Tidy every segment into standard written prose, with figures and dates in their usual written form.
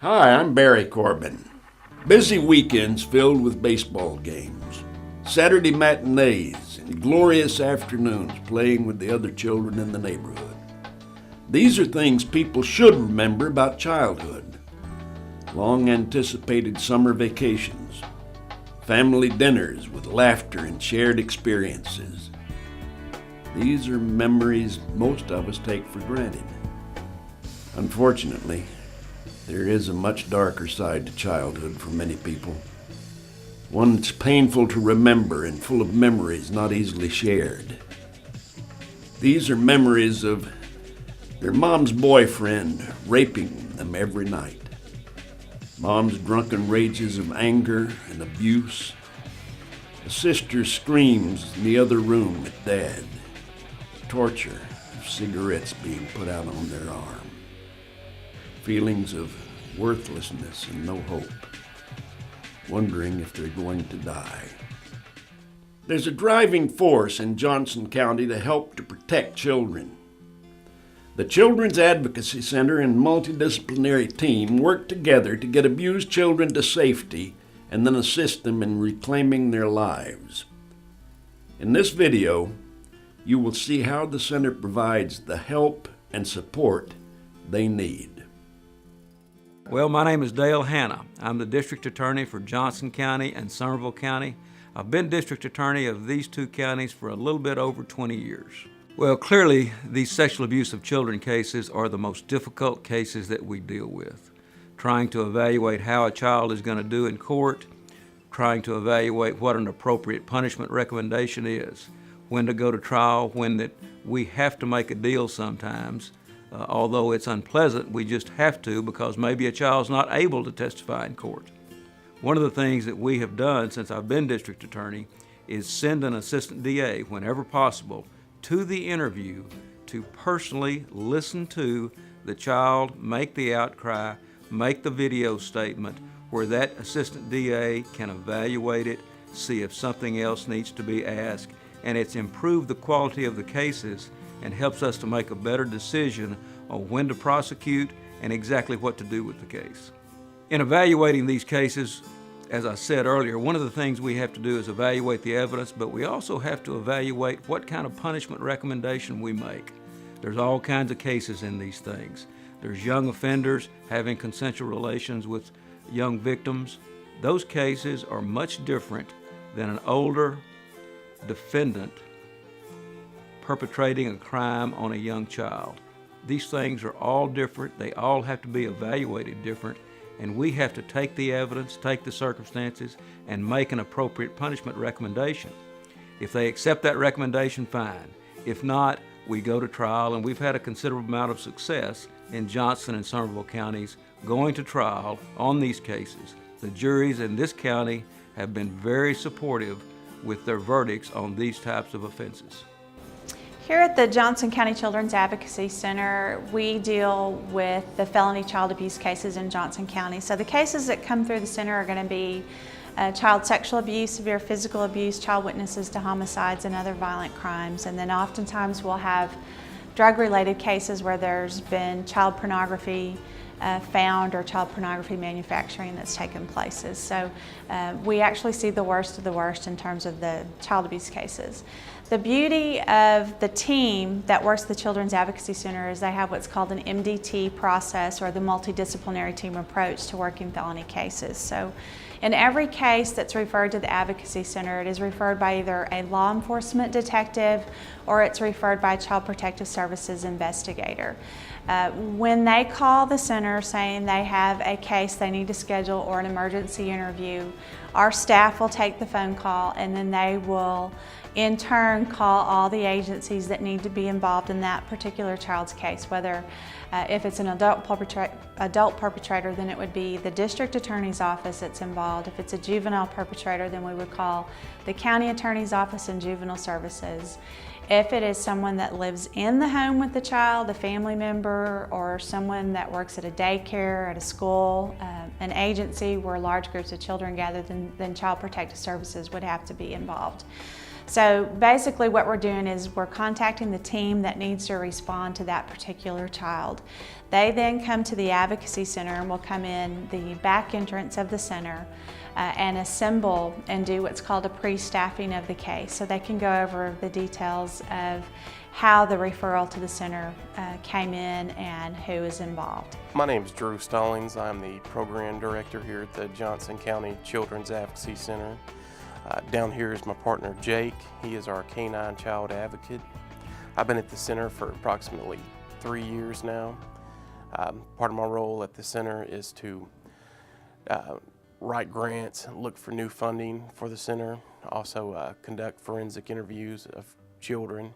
Hi, I'm Barry Corbin. Busy weekends filled with baseball games, Saturday matinees, and glorious afternoons playing with the other children in the neighborhood. These are things people should remember about childhood. Long anticipated summer vacations, family dinners with laughter and shared experiences. These are memories most of us take for granted. Unfortunately, there is a much darker side to childhood for many people. One that's painful to remember and full of memories not easily shared. These are memories of their mom's boyfriend raping them every night. Mom's drunken rages of anger and abuse. A sister's screams in the other room at Dad. Torture of cigarettes being put out on their arm. Feelings of worthlessness and no hope. Wondering if they're going to die. There's a driving force in Johnson County to help to protect children. The Children's Advocacy Center and multidisciplinary team work together to get abused children to safety and then assist them in reclaiming their lives. In this video, you will see how the center provides the help and support they need. Well, my name is Dale Hanna. I'm the District Attorney for Johnson County and Somerville County. I've been District Attorney of these two counties for a little bit over 20 years. Well, clearly, these sexual abuse of children cases are the most difficult cases that we deal with. Trying to evaluate how a child is going to do in court, trying to evaluate what an appropriate punishment recommendation is, when to go to trial, when that we have to make a deal sometimes. Although it's unpleasant, we just have to because maybe a child's not able to testify in court. One of the things that we have done since I've been district attorney is send an assistant DA, whenever possible, to the interview to personally listen to the child, make the outcry, make the video statement, where that assistant DA can evaluate it, see if something else needs to be asked, and it's improved the quality of the cases and helps us to make a better decision on when to prosecute and exactly what to do with the case. In evaluating these cases, as I said earlier, one of the things we have to do is evaluate the evidence, but we also have to evaluate what kind of punishment recommendation we make. There's all kinds of cases in these things. There's young offenders having consensual relations with young victims. Those cases are much different than an older defendant perpetrating a crime on a young child. These things are all different. They all have to be evaluated different, and we have to take the evidence, take the circumstances, and make an appropriate punishment recommendation. If they accept that recommendation, fine. If not, we go to trial, and we've had a considerable amount of success in Johnson and Somerville counties going to trial on these cases. The juries in this county have been very supportive with their verdicts on these types of offenses. Here at the Johnson County Children's Advocacy Center, we deal with the felony child abuse cases in Johnson County. So the cases that come through the center are going to be child sexual abuse, severe physical abuse, child witnesses to homicides and other violent crimes. And then oftentimes we'll have drug-related cases where there's been child pornography found or child pornography manufacturing that's taken places. So we actually see the worst of the worst in terms of the child abuse cases. The beauty of the team that works at the Children's Advocacy Center is they have what's called an MDT process, or the multidisciplinary team approach to working felony cases. So in every case that's referred to the Advocacy Center, it is referred by either a law enforcement detective or it's referred by a Child Protective Services investigator. When they call the center saying they have a case they need to schedule or an emergency interview, our staff will take the phone call, and then they will in turn call all the agencies that need to be involved in that particular child's case. Whether if it's an adult perpetrator, then it would be the district attorney's office that's involved. If it's a juvenile perpetrator, then we would call the county attorney's office and juvenile services. If it is someone that lives in the home with the child, a family member, or someone that works at a daycare, at a school, an agency where large groups of children gather, then Child Protective Services would have to be involved. So basically what we're doing is we're contacting the team that needs to respond to that particular child. They then come to the Advocacy Center and will come in the back entrance of the center and assemble and do what's called a pre-staffing of the case. So they can go over the details of how the referral to the center came in and who is involved. My name is Drew Stallings. I'm the program director here at the Johnson County Children's Advocacy Center. Down here is my partner Jake. He is our canine child advocate. I've been at the center for approximately 3 years now. Part of my role at the center is to write grants, look for new funding for the center, also conduct forensic interviews of children.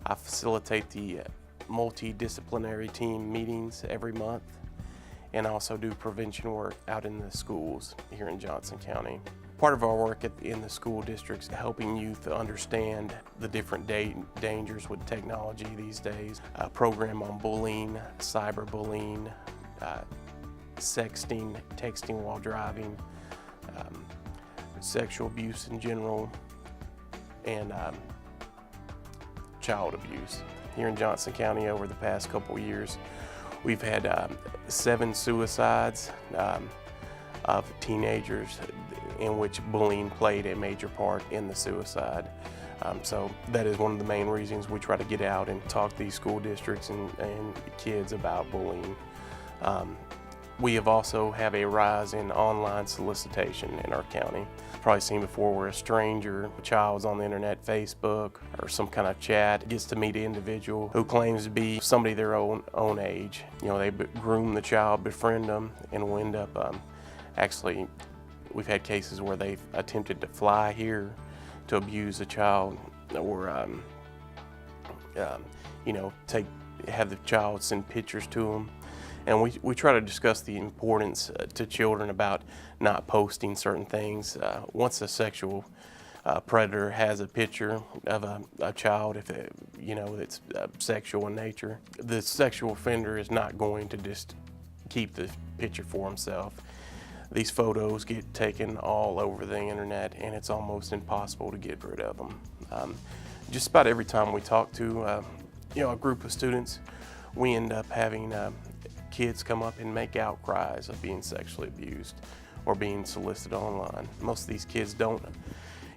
I facilitate the multidisciplinary team meetings every month, and also do prevention work out in the schools here in Johnson County. Part of our work in the school districts is helping youth understand the different dangers with technology these days. A program on bullying, cyberbullying, sexting, texting while driving, sexual abuse in general, and child abuse. Here in Johnson County over the past couple years, we've had 7 suicides of teenagers in which bullying played a major part in the suicide. So that is one of the main reasons we try to get out and talk to these school districts and kids about bullying. We have also have a rise in online solicitation in our county. Probably seen before where a stranger, a child's on the internet, Facebook, or some kind of chat, gets to meet an individual who claims to be somebody their own age. You know, they groom the child, befriend them, and will end up actually, we've had cases where they've attempted to fly here to abuse a child, or you know, have the child send pictures to them. And we try to discuss the importance to children about not posting certain things. Once a sexual predator has a picture of a child, if it's sexual in nature, the sexual offender is not going to just keep the picture for himself. These photos get taken all over the internet, and it's almost impossible to get rid of them. Just about every time we talk to a group of students, we end up having kids come up and make outcries of being sexually abused or being solicited online. Most of these kids that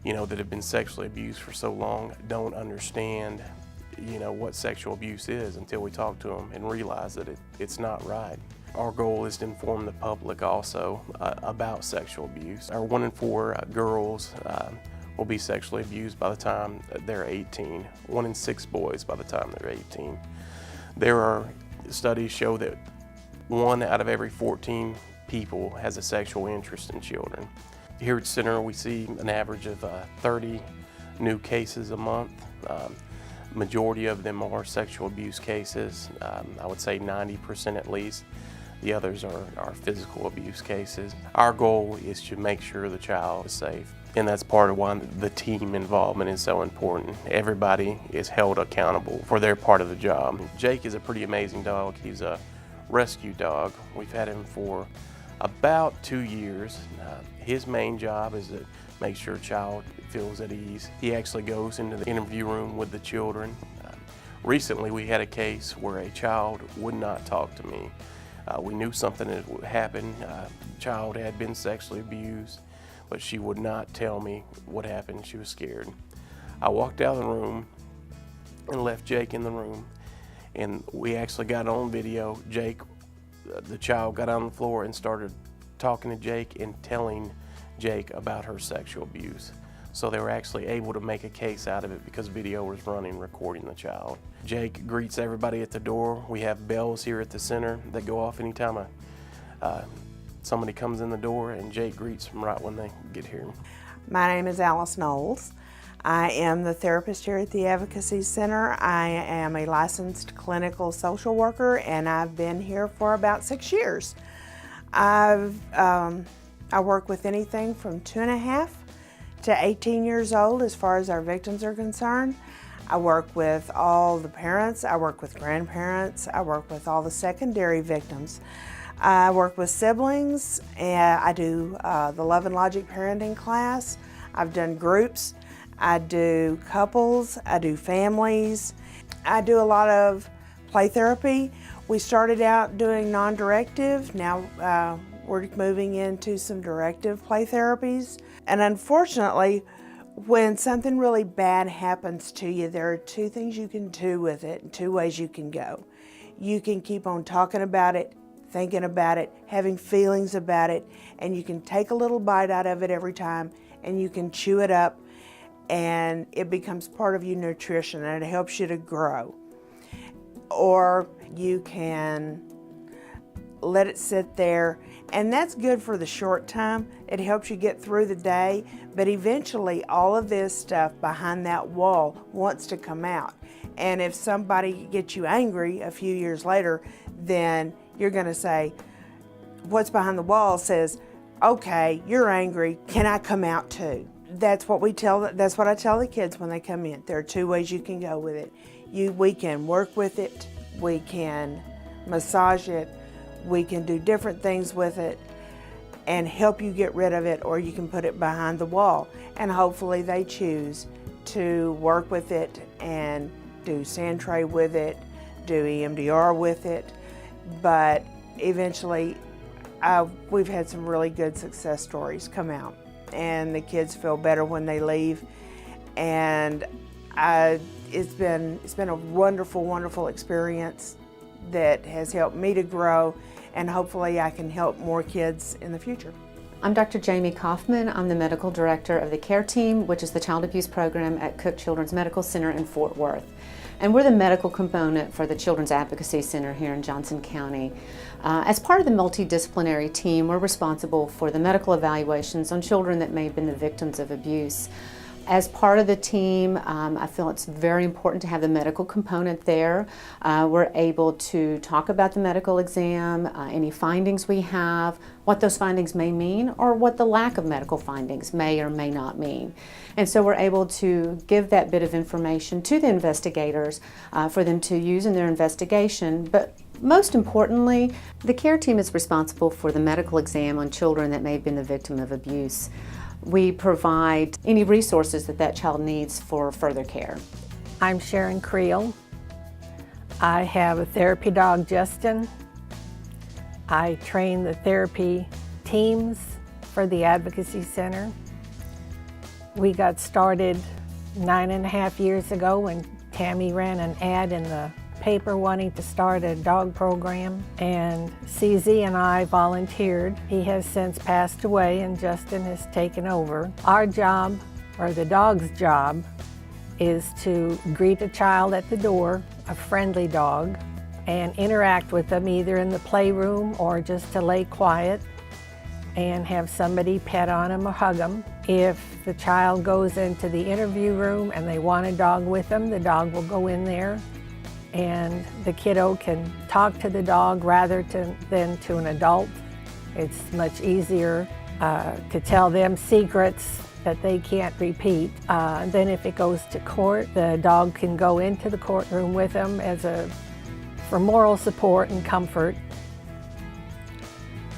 have been sexually abused for so long don't understand, what sexual abuse is until we talk to them and realize that it's not right. Our goal is to inform the public also about sexual abuse. Our 1 in 4 girls will be sexually abused by the time they're 18. 1 in 6 boys by the time they're 18. There are studies show that 1 out of every 14 people has a sexual interest in children. Here at the center, we see an average of 30 new cases a month. Majority of them are sexual abuse cases. I would say 90% at least. The others are physical abuse cases. Our goal is to make sure the child is safe. And that's part of why the team involvement is so important. Everybody is held accountable for their part of the job. Jake is a pretty amazing dog. He's a rescue dog. We've had him for about 2 years. His main job is to make sure a child feels at ease. He actually goes into the interview room with the children. Recently we had a case where a child would not talk to me. We knew something had happened. The child had been sexually abused, but she would not tell me what happened. She was scared. I walked out of the room and left Jake in the room, and we actually got on video. Jake, the child, got on the floor and started talking to Jake and telling Jake about her sexual abuse. So they were actually able to make a case out of it because video was running, recording the child. Jake greets everybody at the door. We have bells here at the center that go off anytime somebody comes in the door, and Jake greets them right when they get here. My name is Alice Knowles. I am the therapist here at the Advocacy Center. I am a licensed clinical social worker, and I've been here for about 6 years. I work with anything from 2.5 to 18 years old as far as our victims are concerned. I work with all the parents, I work with grandparents, I work with all the secondary victims. I work with siblings, and I do the Love and Logic parenting class. I've done groups. I do couples, I do families, I do a lot of play therapy. We started out doing non-directive, now we're moving into some directive play therapies. And unfortunately, when something really bad happens to you, there are two things you can do with it, and two ways you can go. You can keep on talking about it, thinking about it, having feelings about it, and you can take a little bite out of it every time, and you can chew it up, and it becomes part of your nutrition, and it helps you to grow. Or you can let it sit there, and that's good for the short time. It helps you get through the day, but eventually all of this stuff behind that wall wants to come out. And if somebody gets you angry a few years later, then you're going to say, what's behind the wall says, okay, you're angry, can I come out too? That's what I tell the kids when they come in. There are two ways you can go with it. We can work with it, we can massage it, we can do different things with it and help you get rid of it, or you can put it behind the wall. And hopefully they choose to work with it and do sand tray with it, do EMDR with it. But eventually, we've had some really good success stories come out, and the kids feel better when they leave. And it's been a wonderful, wonderful experience that has helped me to grow, and hopefully I can help more kids in the future. I'm Dr. Jamie Kaufman. I'm the medical director of the CARE team, which is the child abuse program at Cook Children's Medical Center in Fort Worth. And we're the medical component for the Children's Advocacy Center here in Johnson County. As part of the multidisciplinary team, we're responsible for the medical evaluations on children that may have been the victims of abuse. As part of the team, I feel it's very important to have the medical component there. We're able to talk about the medical exam, any findings we have, what those findings may mean, or what the lack of medical findings may or may not mean. And so we're able to give that bit of information to the investigators for them to use in their investigation. But most importantly, the CARE team is responsible for the medical exam on children that may have been the victim of abuse. We provide any resources that child needs for further care. I'm Sharon Creel. I have a therapy dog, Justin. I train the therapy teams for the Advocacy Center. We got started 9.5 years ago when Tammy ran an ad in the paper wanting to start a dog program, and CZ and I volunteered. He has since passed away and Justin has taken over. Our job, or the dog's job, is to greet a child at the door, a friendly dog, and interact with them either in the playroom or just to lay quiet and have somebody pet on them or hug them. If the child goes into the interview room and they want a dog with them, the dog will go in there and the kiddo can talk to the dog rather than to an adult. It's much easier to tell them secrets that they can't repeat. Then if it goes to court, the dog can go into the courtroom with them for moral support and comfort.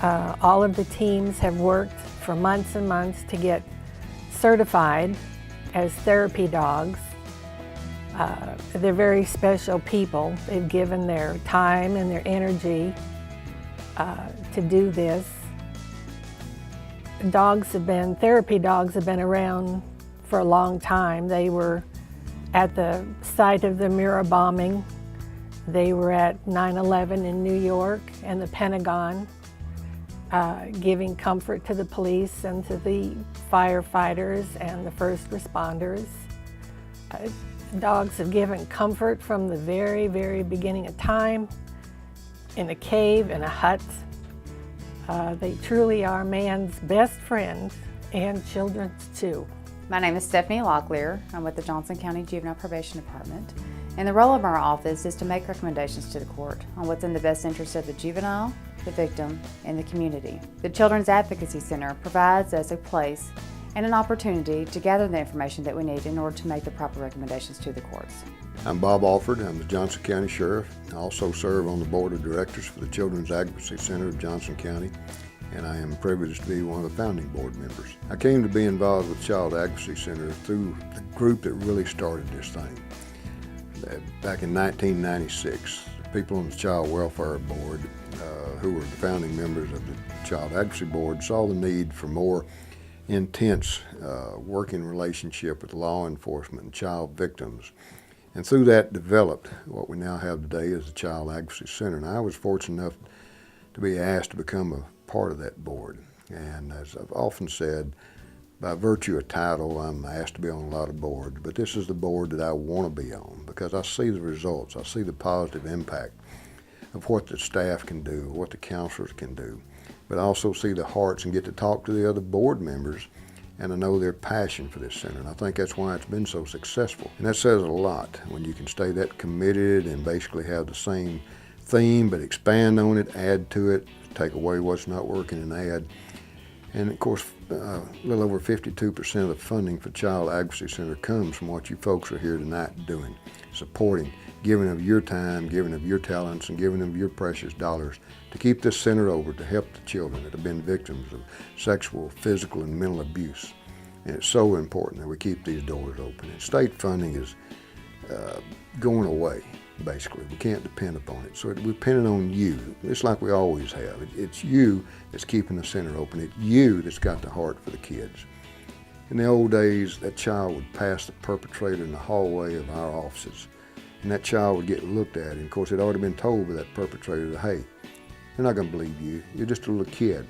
All of the teams have worked for months and months to get certified as therapy dogs. They're very special people. They've given their time and their energy to do this. Therapy dogs have been around for a long time. They were at the site of the Mira bombing. They were at 9/11 in New York and the Pentagon, giving comfort to the police and to the firefighters and the first responders. Dogs have given comfort from the very, very beginning of time, in a cave, in a hut. They truly are man's best friend, and children's too. My name is Stephanie Locklear. I'm with the Johnson County Juvenile Probation Department. And the role of our office is to make recommendations to the court on what's in the best interest of the juvenile, the victim, and the community. The Children's Advocacy Center provides us a place and an opportunity to gather the information that we need in order to make the proper recommendations to the courts. I'm Bob Alford. I'm the Johnson County Sheriff. I also serve on the Board of Directors for the Children's Advocacy Center of Johnson County. and I am privileged to be one of the founding board members. I came to be involved with Child Advocacy Center through the group that really started this thing. Back in 1996, the people on the Child Welfare Board, who were the founding members of the Child Advocacy Board, saw the need for more intense working relationship with law enforcement and child victims. And through that developed what we now have today as the Child Advocacy Center. And I was fortunate enough to be asked to become a part of that board. And as I've often said, by virtue of title, I'm asked to be on a lot of boards, but this is the board that I want to be on because I see the results. I see the positive impact of what the staff can do, what the counselors can do, but I also see the hearts and get to talk to the other board members, and I know their passion for this center, and I think that's why it's been so successful. And that says a lot when you can stay that committed and basically have the same theme, but expand on it, add to it, take away what's not working and add. And of course, a little over 52% of the funding for Child Advocacy Center comes from what you folks are here tonight doing, supporting, giving of your time, giving of your talents, and giving of your precious dollars to keep this center over to help the children that have been victims of sexual, physical, and mental abuse. And it's so important that we keep these doors open. And state funding is going away, basically. We can't depend upon it. So we're depending on you, just like we always have. It's you that's keeping the center open. It's you that's got the heart for the kids. In the old days, that child would pass the perpetrator in the hallway of our offices, and that child would get looked at. And of course, it already been told by that perpetrator that, hey, they're not gonna believe you. You're just a little kid.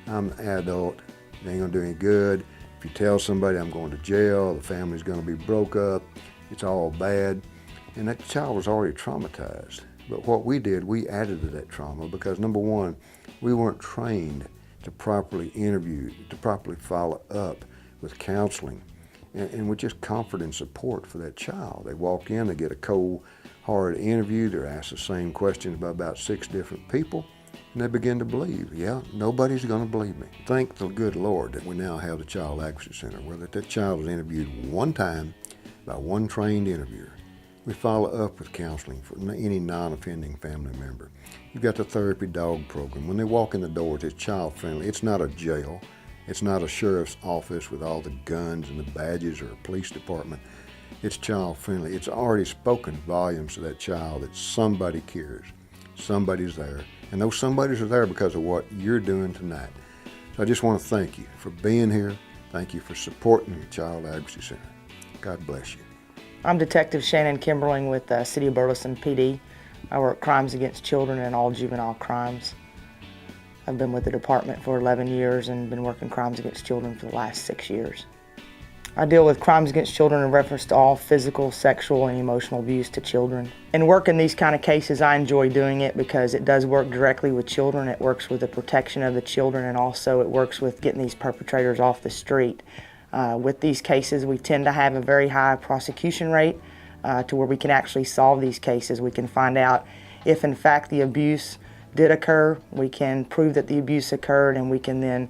I'm an adult. It ain't gonna do any good. If you tell somebody I'm going to jail, the family's gonna be broke up. It's all bad. And that child was already traumatized. But what we did, we added to that trauma because number one, we weren't trained to properly interview, to properly follow up with counseling and with just comfort and support for that child. They walk in, they get a cold, hard interview, they're asked the same questions by about 6 different people, and they begin to believe, yeah, nobody's gonna believe me. Thank the good Lord that we now have the Child Advocacy Center, where that child is interviewed one time by one trained interviewer. We follow up with counseling for any non-offending family member. You've got the therapy dog program. When they walk in the doors, it's child-friendly. It's not a jail. It's not a sheriff's office with all the guns and the badges or a police department. It's child-friendly. It's already spoken volumes to that child that somebody cares. Somebody's there. And those somebodies are there because of what you're doing tonight. So I just want to thank you for being here. Thank you for supporting the Child Advocacy Center. God bless you. I'm Detective Shannon Kimberling with City of Burleson PD. I work crimes against children and all juvenile crimes. I've been with the department for 11 years and been working crimes against children for the last 6 years. I deal with crimes against children in reference to all physical, sexual, and emotional abuse to children. In working these kind of cases, I enjoy doing it because it does work directly with children. It works with the protection of the children, and also it works with getting these perpetrators off the street. With these cases, we tend to have a very high prosecution rate to where we can actually solve these cases. We can find out if in fact the abuse did occur. We can prove that the abuse occurred, and we can then,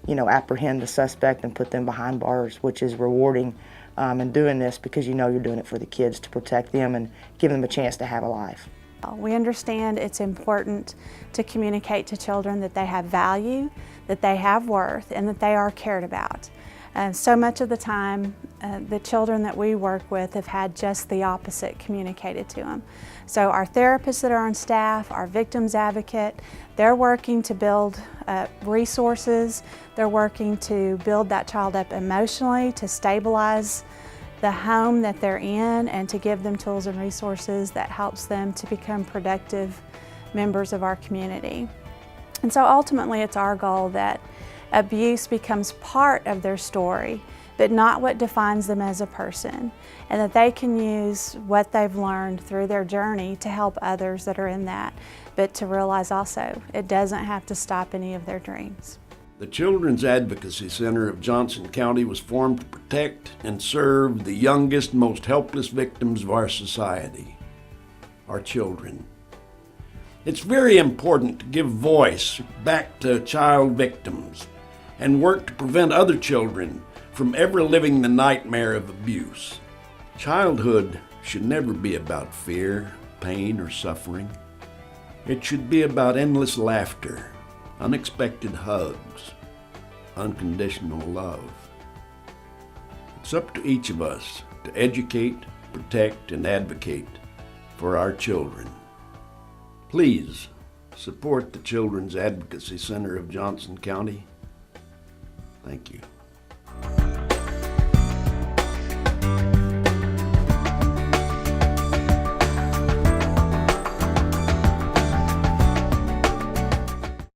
apprehend the suspect and put them behind bars, which is rewarding in doing this because you're doing it for the kids to protect them and give them a chance to have a life. We understand it's important to communicate to children that they have value, that they have worth, and that they are cared about. So much of the time, the children that we work with have had just the opposite communicated to them. So our therapists that are on staff, our victims advocate, they're working to build resources. They're working to build that child up emotionally, to stabilize the home that they're in, and to give them tools and resources that helps them to become productive members of our community. And so ultimately, it's our goal that abuse becomes part of their story, but not what defines them as a person, and that they can use what they've learned through their journey to help others that are in that, but to realize also it doesn't have to stop any of their dreams. The Children's Advocacy Center of Johnson County was formed to protect and serve the youngest, most helpless victims of our society, our children. It's very important to give voice back to child victims and work to prevent other children from ever living the nightmare of abuse. Childhood should never be about fear, pain, or suffering. It should be about endless laughter, unexpected hugs, unconditional love. It's up to each of us to educate, protect, and advocate for our children. Please support the Children's Advocacy Center of Johnson County. Thank you.